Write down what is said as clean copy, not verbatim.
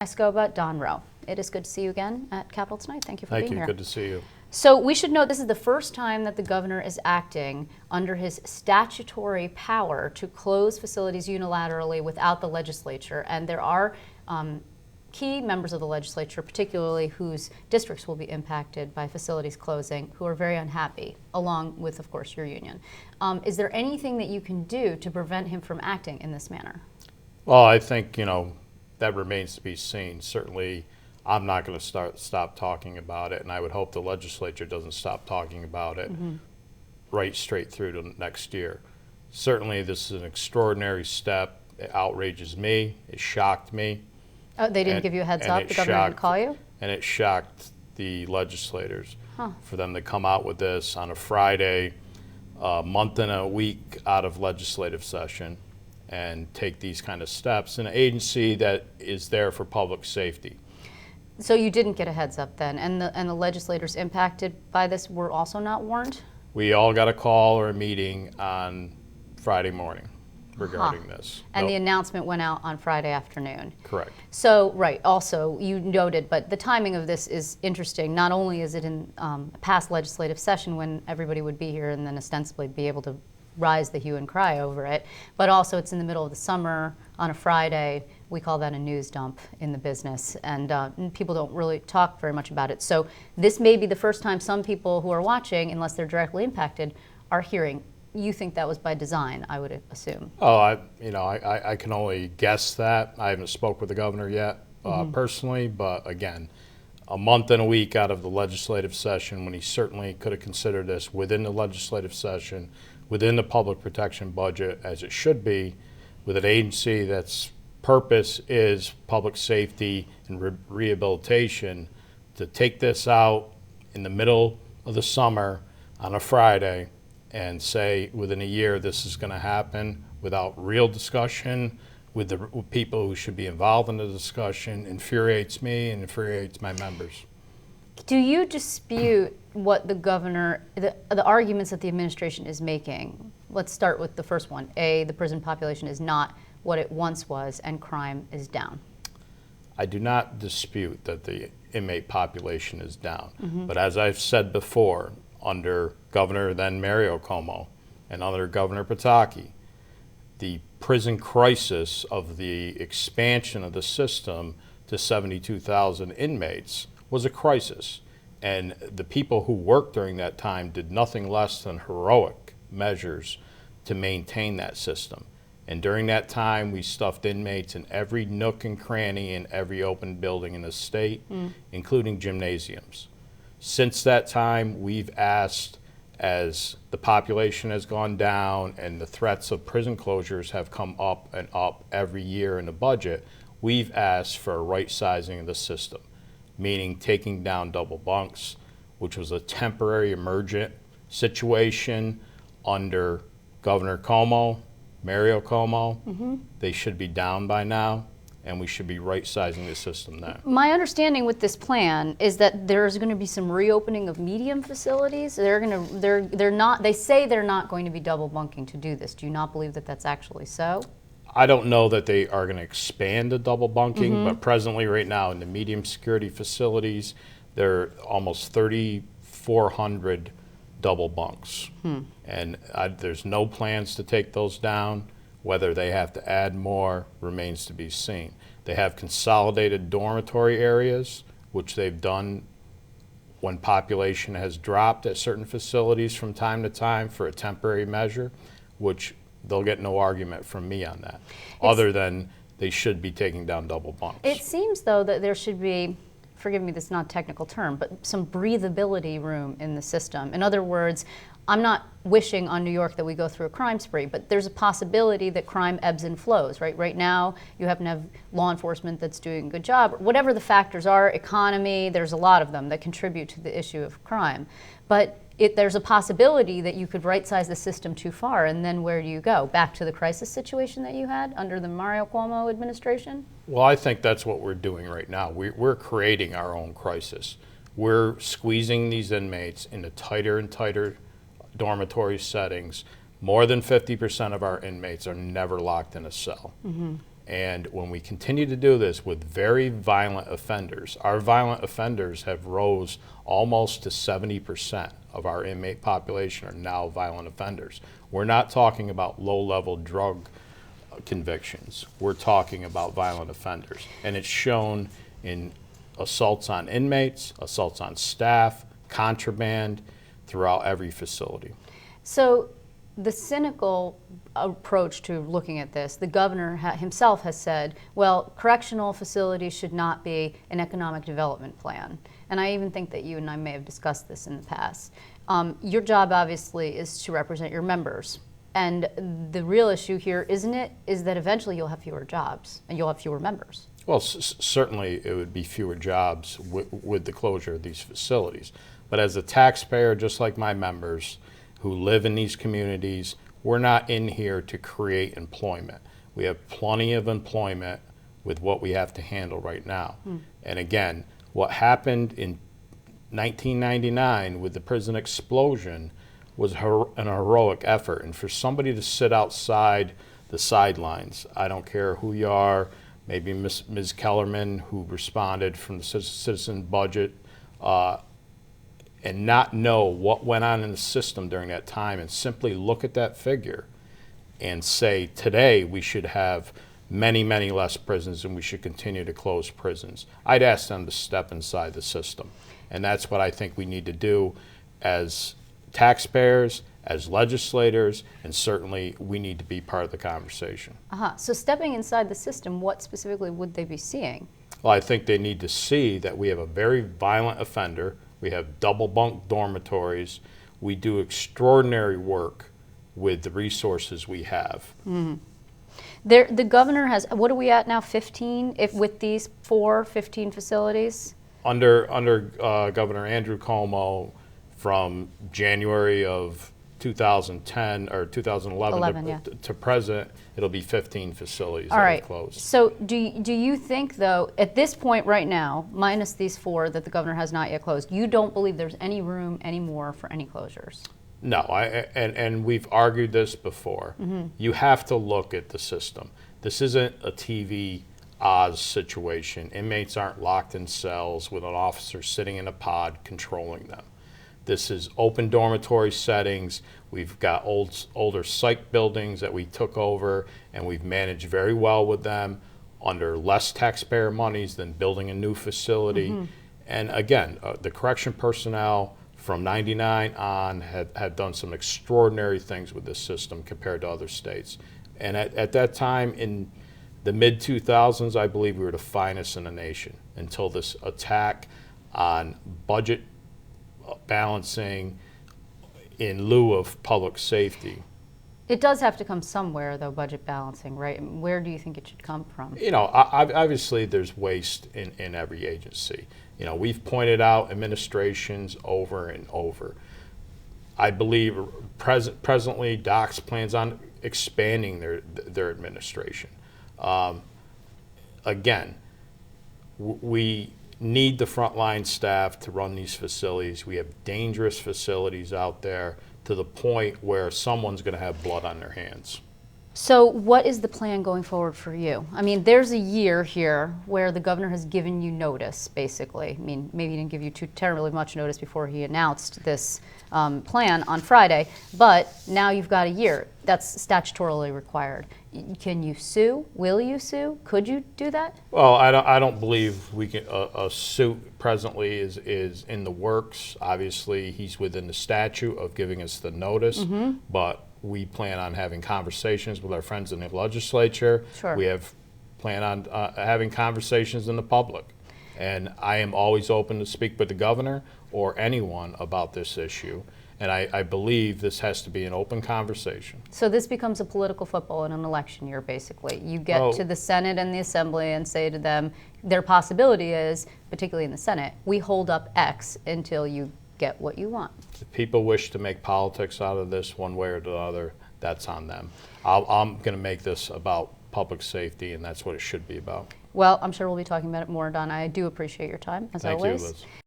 Scoba, Don Rowe. It is good to see you again at Capitol tonight. Thank you for being here. Thank you. Good to see you. So we should note this is the first time that the governor is acting under his statutory power to close facilities unilaterally without the legislature. And there are key members of the legislature, particularly whose districts will be impacted by facilities closing, who are very unhappy, along with, of course, your union. Is there anything that you can do to prevent him from acting in this manner? Well, I think, that remains to be seen. Certainly, I'm not going to stop talking about it, and I would hope the legislature doesn't stop talking about it right straight through to next year. Certainly, this is an extraordinary step. It outrages me. It shocked me. Oh, they didn't give you a heads up? The governor didn't call you? And it shocked the legislators for them to come out with this on a Friday, a month and a week out of legislative session, and take these kind of steps in an agency that is there for public safety. So you didn't get a heads up then, and the legislators impacted by this were also not warned? We all got a call or a meeting on Friday morning regarding this. And the announcement went out on Friday afternoon. Correct. So, right, also, you noted, but the timing of this is interesting. Not only is it in a past legislative session when everybody would be here and then ostensibly be able to rise the hue and cry over it, but also it's in the middle of the summer on a Friday. We call that a news dump in the business, and people don't really talk very much about it. So this may be the first time some people who are watching, unless they're directly impacted, are hearing. You think that was by design, I would assume. Oh, I can only guess that. I haven't spoke with the governor yet personally, but again, a month and a week out of the legislative session when he certainly could have considered this within the legislative session, within the public protection budget, as it should be, with an agency that's purpose is public safety and rehabilitation, to take this out in the middle of the summer on a Friday and say within a year this is going to happen without real discussion with the people who should be involved in the discussion infuriates me and infuriates my members. Do you dispute what the governor, the arguments that the administration is making? Let's start with the first one. A, the prison population is not what it once was and crime is down. I do not dispute that the inmate population is down. But as I've said before, under Governor then Mario Cuomo and under Governor Pataki, the prison crisis of the expansion of the system to 72,000 inmates was a crisis. And the people who worked during that time did nothing less than heroic measures to maintain that system. And during that time, we stuffed inmates in every nook and cranny in every open building in the state, including gymnasiums. Since that time, we've asked, as the population has gone down and the threats of prison closures have come up and up every year in the budget, we've asked for a right sizing of the system, meaning taking down double bunks, which was a temporary emergent situation under Governor Cuomo, Mario Cuomo. They should be down by now, and we should be right-sizing the system now. My understanding with this plan is that there's going to be some reopening of medium facilities. They say they're not going to be double bunking to do this. Do you not believe that that's actually so? I don't know that they are going to expand the double bunking, but presently right now in the medium security facilities, there are almost 3,400 double bunks. And there's no plans to take those down. Whether they have to add more remains to be seen. They have consolidated dormitory areas, which they've done when population has dropped at certain facilities from time to time for a temporary measure, which they'll get no argument from me on that, other than they should be taking down double bunks. It seems, though, that there should be, forgive me, this is not a technical term, but some breathability room in the system. In other words, I'm not wishing on New York that we go through a crime spree, but there's a possibility that crime ebbs and flows, right? Right now, you happen to have law enforcement that's doing a good job. Whatever the factors are, economy, there's a lot of them that contribute to the issue of crime. But there's a possibility that you could right-size the system too far, and then where do you go? Back to the crisis situation that you had under the Mario Cuomo administration? Well, I think that's what we're doing right now. We're creating our own crisis. We're squeezing these inmates into tighter and tighter dormitory settings. More than 50% of our inmates are never locked in a cell. And when we continue to do this with very violent offenders, our violent offenders have rose almost to 70% of our inmate population are now violent offenders. We're not talking about low-level drug convictions. We're talking about violent offenders. And it's shown in assaults on inmates, assaults on staff, contraband, throughout every facility. So the cynical approach to looking at this, the governor himself has said, well, correctional facilities should not be an economic development plan. And I even think that you and I may have discussed this in the past. Your job, obviously, is to represent your members. And the real issue here, isn't it, is that eventually you'll have fewer jobs and you'll have fewer members. Well, certainly it would be fewer jobs with the closure of these facilities. But as a taxpayer, just like my members who live in these communities, we're not in here to create employment. We have plenty of employment with what we have to handle right now. And again, what happened in 1999 with the prison explosion was an heroic effort. And for somebody to sit outside the sidelines, I don't care who you are, maybe Ms. Kellerman, who responded from the citizen budget, and not know what went on in the system during that time, and simply look at that figure and say, today we should have many, many less prisons and we should continue to close prisons. I'd ask them to step inside the system. And that's what I think we need to do as taxpayers, as legislators, and certainly we need to be part of the conversation. So stepping inside the system, what specifically would they be seeing? Well, I think they need to see that we have a very violent offender. We have double bunk dormitories. We do extraordinary work with the resources we have. The governor has, what are we at now, 15, with these 15 facilities? Under Governor Andrew Cuomo, from January of 2010 or 2011 to present, it'll be 15 facilities that are closed. So do you think, though, at this point right now, minus these 4 that the governor has not yet closed, you don't believe there's any room anymore for any closures? No, and we've argued this before. You have to look at the system. This isn't a TV Oz situation. Inmates aren't locked in cells with an officer sitting in a pod controlling them. This is open dormitory settings. We've got older psych buildings that we took over, and we've managed very well with them under less taxpayer monies than building a new facility. And again, the correction personnel from '99 on had done some extraordinary things with this system compared to other states. And at that time, in the mid-2000s, I believe we were the finest in the nation until this attack on budget balancing in lieu of public safety. It does have to come somewhere, though, budget balancing, right? Where do you think it should come from? You know, obviously there's waste in every agency. You know, we've pointed out administrations over and over. I believe presently DOCS plans on expanding their administration. Again, we need the frontline staff to run these facilities. We have dangerous facilities out there to the point where someone's going to have blood on their hands. So what is the plan going forward for you? I mean, there's a year here where the governor has given you notice, basically. I mean, maybe he didn't give you too terribly much notice before he announced this plan on Friday, but now you've got a year. That's statutorily required. Can you sue? Will you sue? Could you do that? Well, I don't believe we can. A suit presently is in the works. Obviously, he's within the statute of giving us the notice, but we plan on having conversations with our friends in the legislature. Sure. We plan on having conversations in the public. And I am always open to speak with the governor or anyone about this issue. And I believe this has to be an open conversation. So this becomes a political football in an election year, basically. You get to the Senate and the Assembly and say to them, their possibility is, particularly in the Senate, we hold up X until you get what you want. If people wish to make politics out of this one way or the other, that's on them. I'm going to make this about public safety, and that's what it should be about. Well, I'm sure we'll be talking about it more, Don. I do appreciate your time, as always. Thank you, Liz.